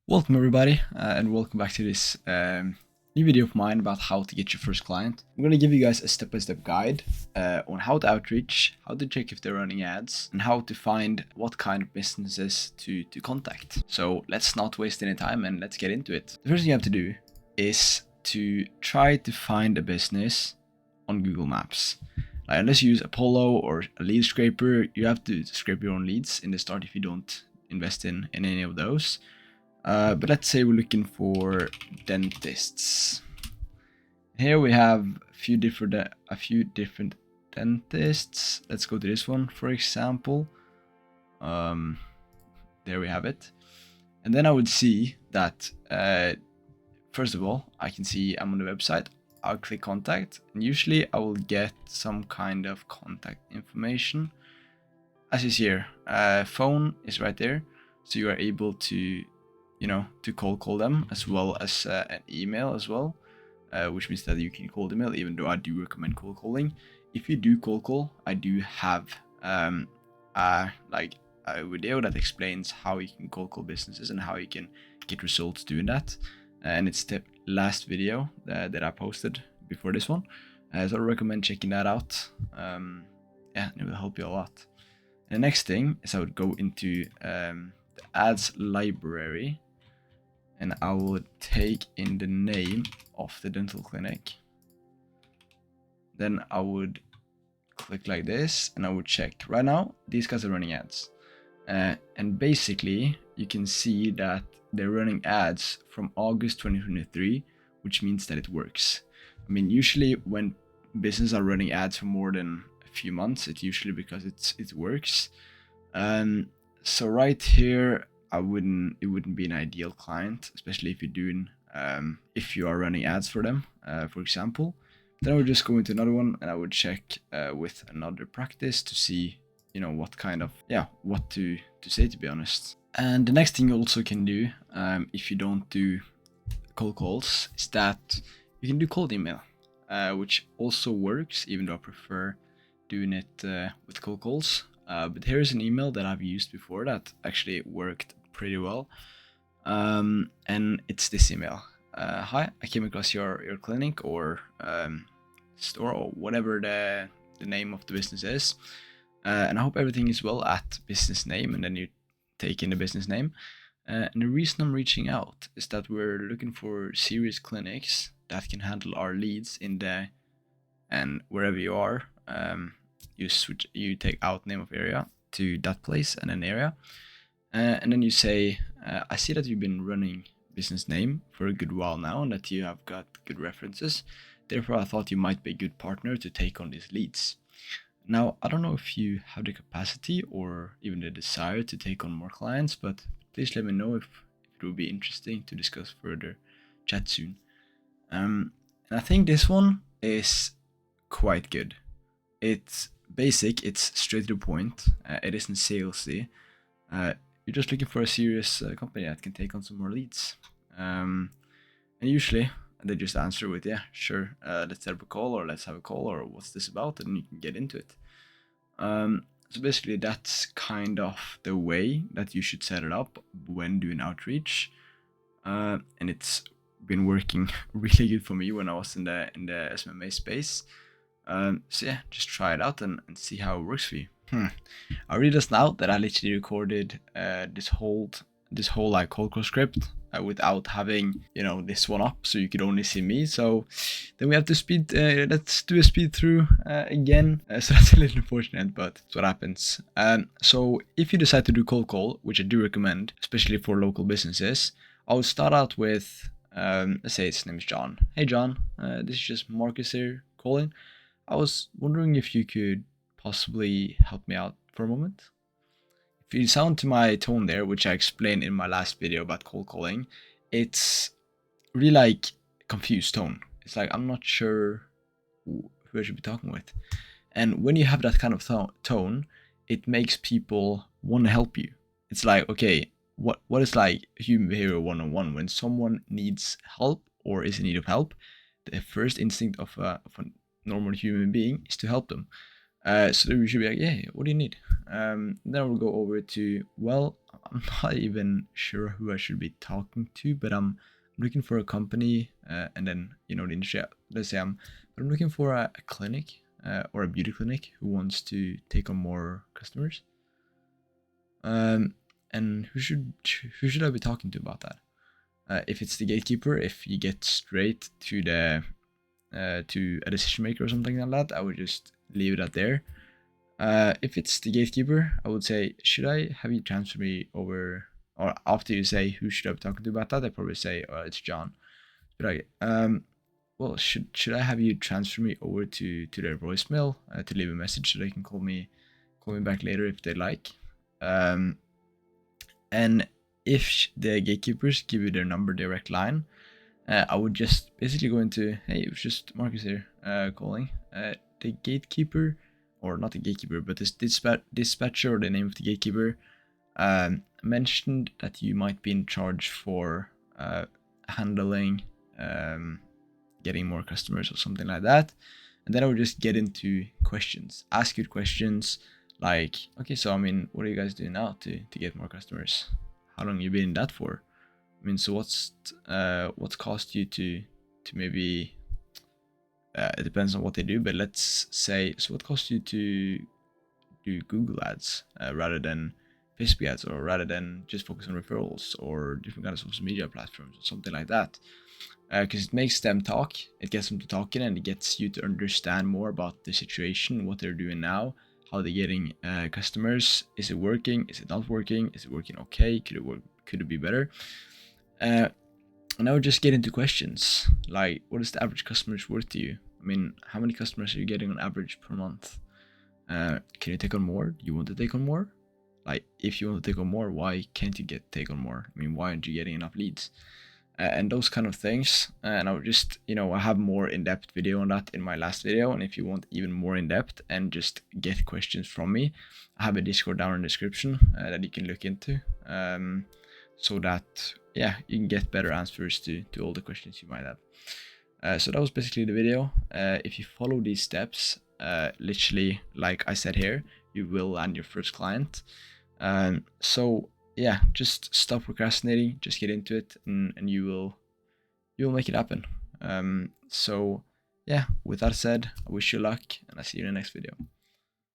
Welcome everybody, and welcome back to this new video of mine about how to get your first client. I'm going to give you guys a step-by-step guide on how to outreach, how to check if they're running ads, and how to find what kind of businesses to contact. So let's not waste any time and let's get into it. The first thing you have to do is to try to find a business on Google Maps. Unless you use Apollo or a lead scraper, you have to scrape your own leads in the start if you don't invest in any of those. But let's say we're looking for dentists. Here we have a few different dentists. Let's go to this one, for example. There we have it. And then I would see that, first of all, I can see I'm on the website. I'll click contact, and usually I will get some kind of contact information. As you see here, phone is right there, so you are able to cold call them, as well as an email as well, which means that you can cold email, even though I do recommend cold calling. If you do cold call, I do have a video that explains how you can cold call businesses and how you can get results doing that, and it's the last video that I posted before this one, so I recommend checking that out. Yeah, it will help you a lot. And the next thing is I would go into the ads library, and I will take in the name of the dental clinic. Then I would click like this, and I would check. Right now, these guys are running ads. And basically, you can see that they're running ads from August 2023, which means that it works. I mean, usually when businesses are running ads for more than a few months, it's usually because it works. So right here, it wouldn't be an ideal client, especially if you're doing if you are running ads for them, for example. Then I would just go into another one, and I would check with another practice to see what kind of what to say, to be honest. And the next thing you also can do, if you don't do cold calls, is that you can do cold email, which also works, even though I prefer doing it with cold calls. But here's an email that I've used before that actually worked pretty well, and it's this email. Hi, I came across your clinic or store, or whatever the name of the business is, and I hope everything is well at business name, and then you take in the business name. And the reason I'm reaching out is that we're looking for serious clinics that can handle our leads and wherever you are, you take out name of area to that place and an area, and then you say, I see that you've been running business name for a good while now, and that you have got good references. Therefore, I thought you might be a good partner to take on these leads. Now, I don't know if you have the capacity or even the desire to take on more clients, but please let me know if it would be interesting to discuss further. Chat soon. And I think this one is quite good. It's basic, it's straight to the point, it isn't salesy. You're just looking for a serious company that can take on some more leads. And usually they just answer with, yeah, sure, let's set up a call, or let's have a call, or what's this about, and you can get into it. So basically that's kind of the way that you should set it up when doing outreach. And it's been working really good for me when I was in the Smma space. So yeah, just try it out and see how it works for you. I realized now that I literally recorded this whole like cold call script without having this one up, so you could only see me. So then we have to let's do a speed through again. So that's a little unfortunate, but it's what happens. So if you decide to do cold call, which I do recommend, especially for local businesses, I would start out with let's say his name is John. Hey John, this is just Marcus here calling. I was wondering if you could possibly help me out for a moment. If you sound to my tone there, which I explained in my last video about cold calling, it's really like confused tone. It's like, I'm not sure who I should be talking with. And when you have that kind of tone, it makes people want to help you. It's like, okay, what is like human behavior 101? When someone needs help or is in need of help, the first instinct of a normal human being is to help them. So then we should be like, yeah, what do you need? Then we'll go over to, well, I'm not even sure who I should be talking to, but I'm looking for a company, and then, you know, the industry. Let's say I'm looking for a clinic, or a beauty clinic who wants to take on more customers. And who should I be talking to about that? If it's the gatekeeper, if you get straight to the to a decision maker or something like that, I would just leave it at there. If it's the gatekeeper, I would say, should I have you transfer me over? Or after you say who should I be talking to about that, I probably say, it's John. Should well, should I have you transfer me over to their voicemail, to leave a message so they can call me back later if they like. And if the gatekeepers give you their number direct line, I would just basically go into, hey, it was just Marcus here, calling. The gatekeeper, or not the gatekeeper, but this dispatcher, or the name of the gatekeeper, mentioned that you might be in charge for handling getting more customers or something like that. And then I would just get into questions, ask good questions, like, okay, so I mean, what are you guys doing now to get more customers? How long you been in that for? I mean, so what's caused you to maybe, it depends on what they do, but let's say, so what caused you to do Google ads, rather than Facebook ads, or rather than just focus on referrals or different kinds of social media platforms or something like that? Because it makes them talk, it gets them to talking, and it gets you to understand more about the situation, what they're doing now, how they're getting customers. Is it working? Is it not working? Is it working okay? Could it work? Could it be better? And I would just get into questions like, what is the average customer's worth to you? I mean, how many customers are you getting on average per month? Can you take on more? Do you want to take on more? Like, if you want to take on more, why can't you take on more? I mean, why aren't you getting enough leads? And those kind of things. And I would just, I have more in-depth video on that in my last video. And if you want even more in-depth and just get questions from me, I have a Discord down in the description that you can look into, so that, yeah, you can get better answers to all the questions you might have. So that was basically the video. If you follow these steps, literally, like I said here, you will land your first client. So yeah, just stop procrastinating, just get into it, and you will make it happen. So yeah, with that said, I wish you luck, and I'll see you in the next video.